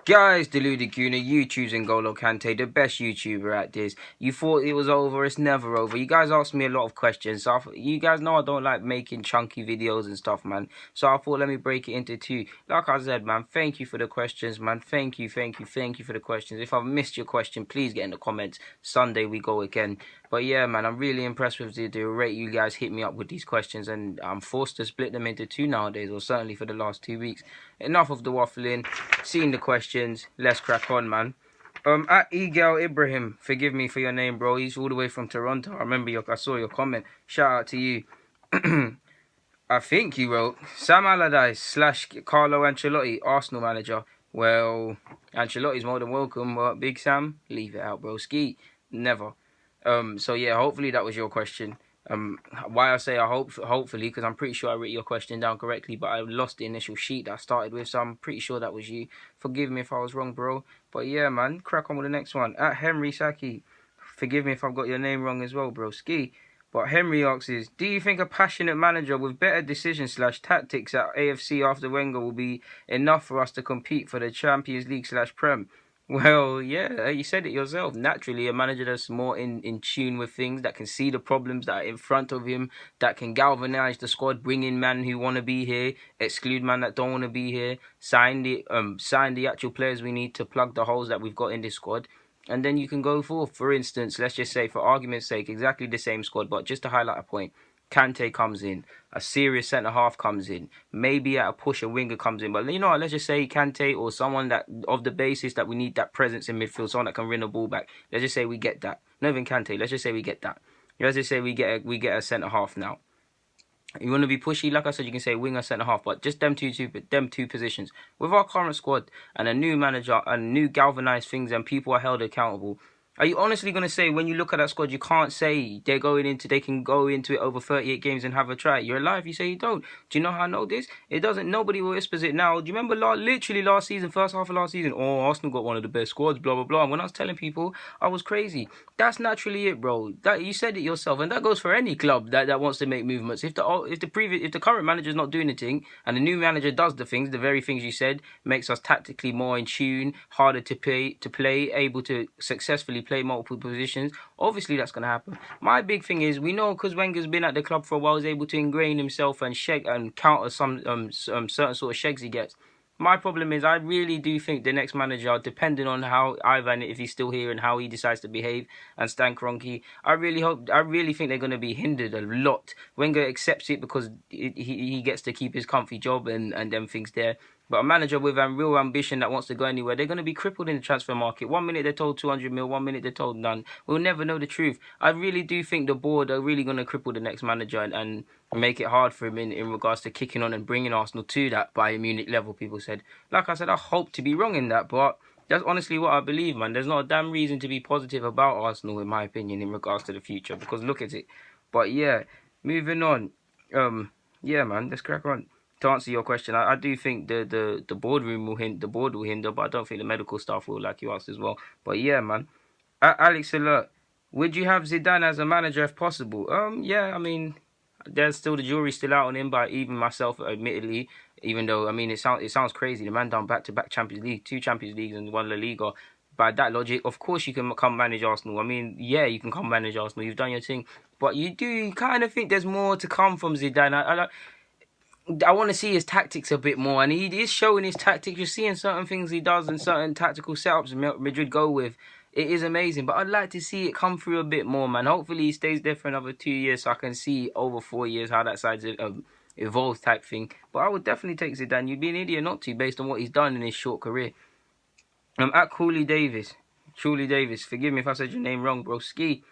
Guys, Deluded Kuna, you choosing Golo Kante, the best YouTuber at this. You thought it was over, it's never over. You guys asked me a lot of questions. So you guys know I don't like making chunky videos and stuff, man. So I thought, let me break it into two. Like I said, man, thank you for the questions, man. Thank you for the questions. If I've missed your question, please get in the comments. Sunday we go again. But yeah, man, I'm really impressed with the rate you guys hit me up with these questions, and I'm forced to split them into two nowadays, or certainly for the last 2 weeks. Enough of the waffling. Seeing the questions, let's crack on, man. At Egal Ibrahim, forgive me for your name, bro. He's all the way from Toronto. I remember I saw your comment. Shout out to you. I think you wrote Sam Allardyce / Carlo Ancelotti, Arsenal manager. Well, Ancelotti's more than welcome, but Big Sam, leave it out, bro. Ski, never. So yeah, hopefully that was your question. Why I say I hope, hopefully, because I'm pretty sure I wrote your question down correctly, but I lost the initial sheet that I started with, so I'm pretty sure that was you. Forgive me if I was wrong, bro. But yeah, man, crack on with the next one. At Henry Saki, forgive me if I've got your name wrong as well, bro. Ski. But Henry asks is, do you think a passionate manager with better decisions / tactics at AFC after Wenger will be enough for us to compete for the Champions League / Prem? Well, yeah, you said it yourself. Naturally, a manager that's more in tune with things, that can see the problems that are in front of him, that can galvanize the squad, bring in men who want to be here, exclude men that don't want to be here, sign the actual players we need to plug the holes that we've got in this squad. And then you can go forth. For instance, let's just say, for argument's sake, exactly the same squad, but just to highlight a point, Kante comes in, a serious centre-half comes in, maybe at a push a winger comes in, but you know what, let's just say Kante or someone that, of the basis that we need that presence in midfield, someone that can win the ball back. Let's just say we get that. Not even Kante, let's just say we get that. Let's just say we get a centre-half now. You want to be pushy, like I said, you can say winger, centre-half, but just them two positions. With our current squad and a new manager and new galvanised things and people are held accountable, are you honestly going to say, when you look at that squad, you can't say they can go into it over 38 games and have a try? You're alive, you say you don't. Do you know how I know this? It doesn't, nobody whispers it now. Do you remember literally last season, first half of last season, oh, Arsenal got one of the best squads, blah, blah, blah. And when I was telling people, I was crazy. That's naturally it, bro. That you said it yourself, and that goes for any club that wants to make movements. If the current manager's not doing anything, and the new manager does the very things you said, makes us tactically more in tune, harder to play, able to successfully play multiple positions, obviously that's going to happen. My big thing is, we know, because Wenger's been at the club for a while, he's able to ingrain himself and counter some certain sort of shegs he gets. My problem is, I really do think the next manager, depending on how Ivan, if he's still here, and how he decides to behave, and Stan Kroenke, I really think they're going to be hindered a lot. Wenger accepts it because he gets to keep his comfy job and them things there. But a manager with a real ambition that wants to go anywhere, they're going to be crippled in the transfer market. 1 minute they're told 200 mil, 1 minute they're told none. We'll never know the truth. I really do think the board are really going to cripple the next manager and make it hard for him in regards to kicking on and bringing Arsenal to that Bayern Munich level, people said. Like I said, I hope to be wrong in that, but that's honestly what I believe, man. There's not a damn reason to be positive about Arsenal, in my opinion, in regards to the future, because look at it. But yeah, moving on. Yeah, man, let's crack on. To answer your question, I do think the boardroom will hinder, but I don't think the medical staff will, like you asked as well. But yeah, man. Alex Alert, would you have Zidane as a manager if possible? Yeah, I mean, there's still the jury's still out on him, by even myself, admittedly. Even though, I mean, it sounds crazy. The man done back-to-back Champions League, 2 Champions Leagues and 1 La Liga. By that logic, of course you can come manage Arsenal. I mean, yeah, you can come manage Arsenal. You've done your thing, but you kind of think there's more to come from Zidane. I want to see his tactics a bit more, and he is showing his tactics. You're seeing certain things he does and certain tactical setups Madrid go with. It is amazing, but I'd like to see it come through a bit more, man. Hopefully he stays there for another 2 years so I can see over 4 years how that side's evolves type thing. But I would definitely take Zidane. You'd be an idiot not to, based on what he's done in his short career. At Truly Davis, forgive me if I said your name wrong, bro. Ski.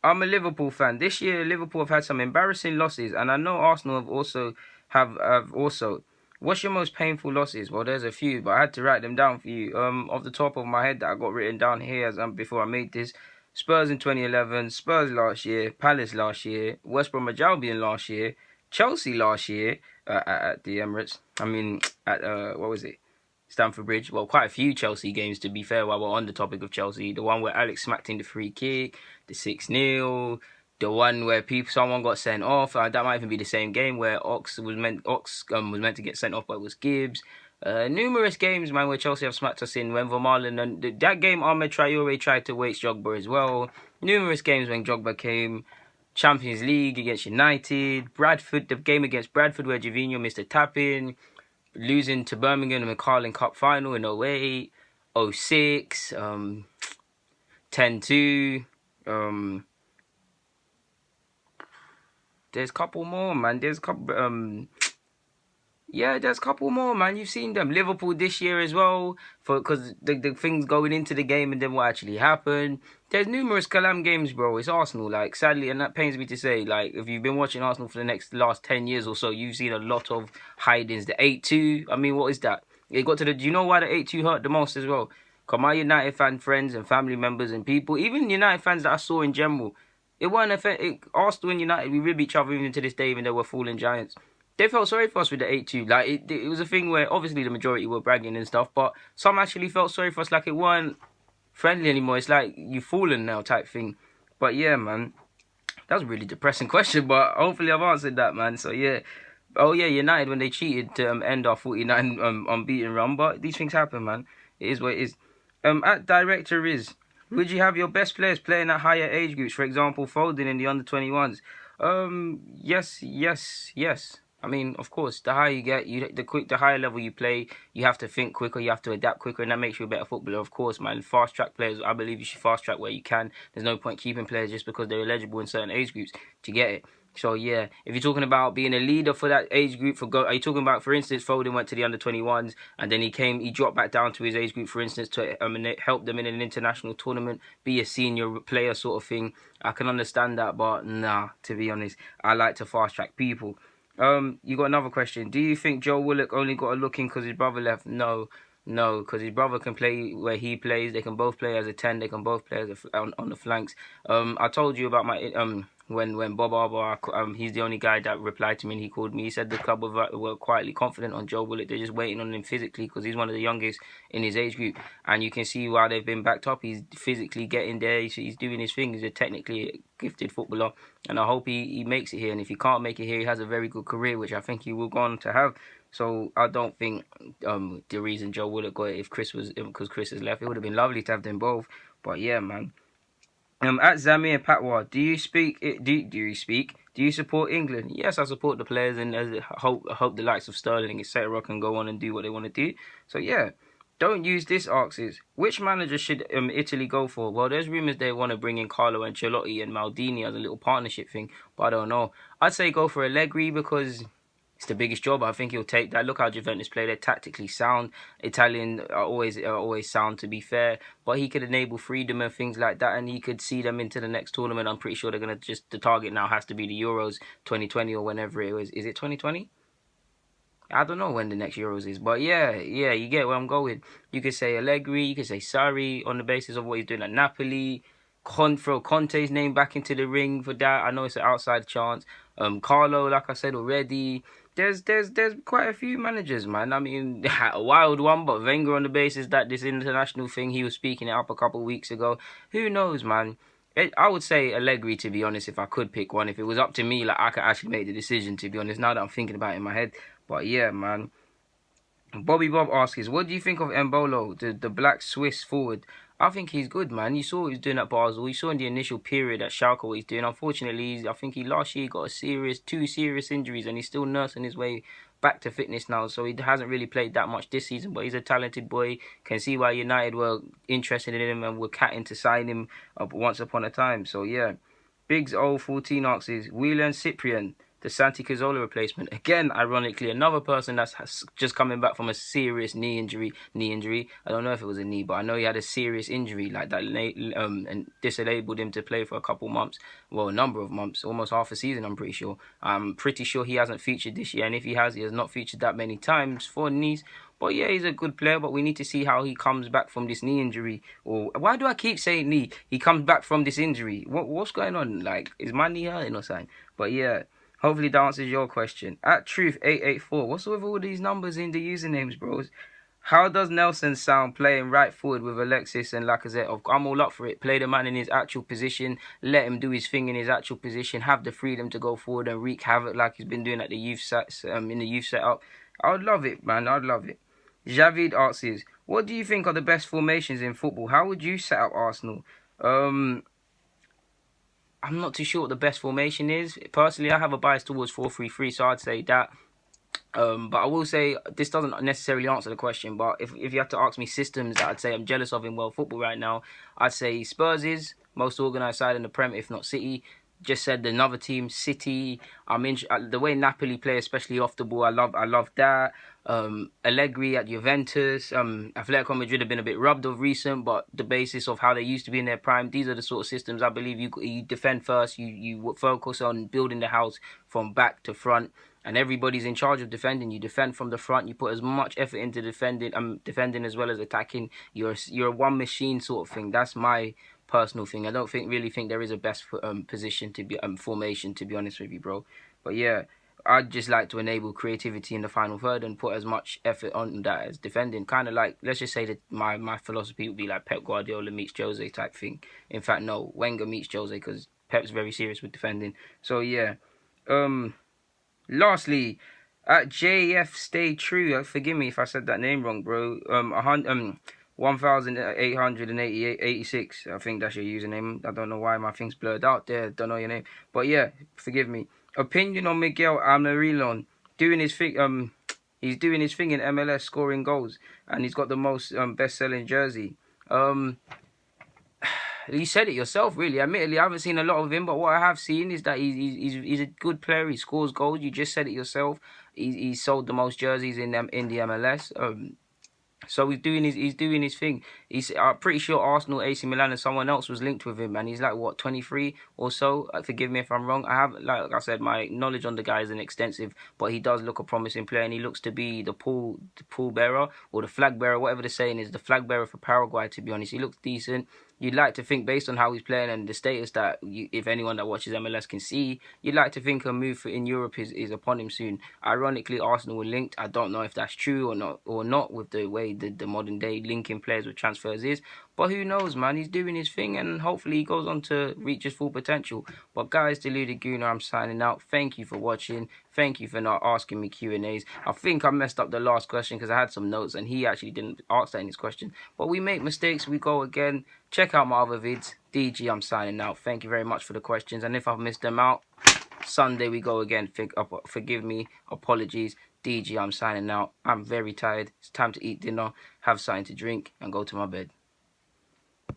I'm a Liverpool fan. This year, Liverpool have had some embarrassing losses, and I know Arsenal have also. What's your most painful losses? Well, there's a few, but I had to write them down for you. Off the top of my head, that I got written down here as before I made this. Spurs in 2011, Spurs last year, Palace last year, West Bromwich Albion last year, Chelsea last year at the Emirates. I mean, at what was it? Stamford Bridge. Well, quite a few Chelsea games, to be fair, while we're on the topic of Chelsea. The one where Alex smacked in the free kick, the 6-0, the one where someone got sent off. That might even be the same game where Ox was meant to get sent off, but it was Gibbs. Numerous games, man, where Chelsea have smacked us in when Vermaelen and that game Ahmed Traore tried to waste Jogba as well. Numerous games when Jogba came. Champions League against United. Bradford, the game against Bradford where Javinho missed a tap-in. Losing to Birmingham in the Carling Cup final in 08, 06, 10-2. There's a couple more, man. There's a couple... Yeah, there's a couple more, man. You've seen them. Liverpool this year as well, because the things going into the game and then what actually happened. There's numerous Calam games, bro. It's Arsenal, like, sadly, and that pains me to say, like, if you've been watching Arsenal for the last 10 years or so, you've seen a lot of hidings. The 8-2, I mean, what is that? It got to the... Do you know why the 8-2 hurt the most as well? Because my United fan friends and family members and people, even United fans that I saw in general, it wasn't Arsenal and United, we rib each other even to this day, even though we're fallen giants. They felt sorry for us with the 8-2. Like, it was a thing where obviously the majority were bragging and stuff, but some actually felt sorry for us like it weren't friendly anymore. It's like, you've fallen now type thing. But yeah, man, that's a really depressing question, but hopefully I've answered that, man. So yeah. Oh yeah, United when they cheated to end our 49 unbeaten run, but these things happen, man. It is what it is. At director is, would you have your best players playing at higher age groups? For example, Foden in the under-21s. Yes. I mean, of course, the higher you get, the higher level you play, you have to think quicker, you have to adapt quicker, and that makes you a better footballer, of course, man. Fast track players, I believe you should fast track where you can. There's no point keeping players just because they're eligible in certain age groups to get it. So yeah, if you're talking about being a leader for that age group, are you talking about, for instance, Foden went to the under-21s and then he dropped back down to his age group, for instance, to help them in an international tournament, be a senior player sort of thing. I can understand that, but nah, to be honest, I like to fast track people. You got another question. Do you think Joe Willock only got a look in because his brother left? No, because his brother can play where he plays. They can both play as a 10. They can both play as on the flanks. I told you about my when Bob Arbor, he's the only guy that replied to me and he called me. He said the club were quietly confident on Joe Willock. They're just waiting on him physically because he's one of the youngest in his age group. And you can see why they've been backed up. He's physically getting there. He's doing his thing. He's a technically gifted footballer. And I hope he makes it here. And if he can't make it here, he has a very good career, which I think he will go on to have. So I don't think the reason Joe Willock got it because Chris has left. It would have been lovely to have them both. But yeah, man. At Zamir Patwa, do you speak? Do you speak? Do you support England? Yes, I support the players, and I hope the likes of Sterling, etc., can go on and do what they want to do. So yeah, don't use this. Asks which manager should Italy go for? Well, there's rumours they want to bring in Carlo Ancelotti and Maldini as a little partnership thing, but I don't know. I'd say go for Allegri because it's the biggest job. I think he'll take that. Look how Juventus play. They're tactically sound. Italian are always sound, to be fair. But he could enable freedom and things like that, and he could see them into the next tournament. I'm pretty sure they're going to the target now has to be the Euros 2020 or whenever it was. Is it 2020? I don't know when the next Euros is. But yeah, you get where I'm going. You could say Allegri. You could say Sarri on the basis of what he's doing at Napoli. Throw Conte's name back into the ring for that. I know it's an outside chance. Carlo, like I said already. There's quite a few managers, man. I mean, a wild one, but Wenger on the basis that this international thing, he was speaking it up a couple of weeks ago. Who knows, man? I would say Allegri, to be honest, if I could pick one. If it was up to me, like I could actually make the decision, to be honest, now that I'm thinking about it in my head. But yeah, man. Bobby Bob asks, what do you think of Embolo, the black Swiss forward? I think he's good, man. You saw what he was doing at Basel. You saw in the initial period at Schalke what he's doing. Unfortunately, I think last year got two serious injuries, and he's still nursing his way back to fitness now. So he hasn't really played that much this season, but he's a talented boy. Can see why United were interested in him and were catting to sign him once upon a time. So yeah. Biggs 014 asks, Whelan Cyprian, the Santi Cazorla replacement. Again, ironically, another person that's just coming back from a serious knee injury. I don't know if it was a knee, but I know he had a serious injury like that, and disabled him to play for a couple months. Well, a number of months, almost half a season, I'm pretty sure. I'm pretty sure he hasn't featured this year, and if he has not featured that many times for knees. But yeah, he's a good player, but we need to see how he comes back from this knee injury. Or why do I keep saying knee? He comes back from this injury. What's going on? Like, is my knee hurting or something? But yeah. Hopefully that answers your question. At Truth884, what's with all these numbers in the usernames, bros? How does Nelson sound playing right forward with Alexis and Lacazette? I'm all up for it. Play the man in his actual position. Let him do his thing in his actual position. Have the freedom to go forward and wreak havoc like he's been doing at the youth in the youth setup. I'd love it, man. I'd love it. Javid asks is, what do you think are the best formations in football? How would you set up Arsenal? Um, I'm not too sure what the best formation is. Personally, I have a bias towards 4-3-3, so I'd say that. But I will say this doesn't necessarily answer the question. But if you have to ask me systems that I'd say I'm jealous of in world football right now, I'd say Spurs is most organised side in the Prem, if not City. Just said another team, City. The way Napoli play, especially off the ball. I love that. Allegri at Juventus. Atletico Madrid have been a bit rubbed of recent, but the basis of how they used to be in their prime, these are the sort of systems I believe you defend first. You focus on building the house from back to front, and everybody's in charge of defending. You defend from the front. You put as much effort into defending as well as attacking. You're a one machine sort of thing. That's my personal thing. I don't really think there is a best position to be formation, to be honest with you, bro. But yeah, I'd just like to enable creativity in the final third and put as much effort on that as defending. Kind of like, let's just say that my philosophy would be like Pep Guardiola meets Jose type thing. In fact, no, Wenger meets Jose because Pep's very serious with defending. So yeah. Lastly, at JF Stay True, forgive me if I said that name wrong, bro. 1,886. I think that's your username. I don't know why my thing's blurred out there. Don't know your name, but yeah, forgive me. Opinion on Miguel Almiron doing his thing. He's doing his thing in MLS, scoring goals, and he's got the most best-selling jersey. You said it yourself, really. Admittedly, I haven't seen a lot of him, but what I have seen is that he's a good player. He scores goals. You just said it yourself. He sold the most jerseys in the MLS. So he's doing his thing. I'm pretty sure Arsenal, AC Milan, and someone else was linked with him, and he's like what 23 or so. Forgive me if I'm wrong. I have, like I said, my knowledge on the guy isn't extensive, but he does look a promising player, and he looks to be the pool bearer or the flag bearer, whatever the saying is, the flag bearer for Paraguay. To be honest, he looks decent. You'd like to think, based on how he's playing and the status that if anyone that watches MLS can see, you'd like to think a move in Europe is upon him soon. Ironically, Arsenal were linked. I don't know if that's true or not with the way the modern day linking players with transfers is. But who knows, man? He's doing his thing, and hopefully he goes on to reach his full potential. But guys, Deluded Gooner, I'm signing out. Thank you for watching. Thank you for not asking me Q&As. I think I messed up the last question because I had some notes, and he actually didn't ask that in his question. But we make mistakes. We go again. Check out my other vids. DG, I'm signing out. Thank you very much for the questions. And if I've missed them out, Sunday we go again. Forgive me. Apologies. DG, I'm signing out. I'm very tired. It's time to eat dinner, have something to drink, and go to my bed.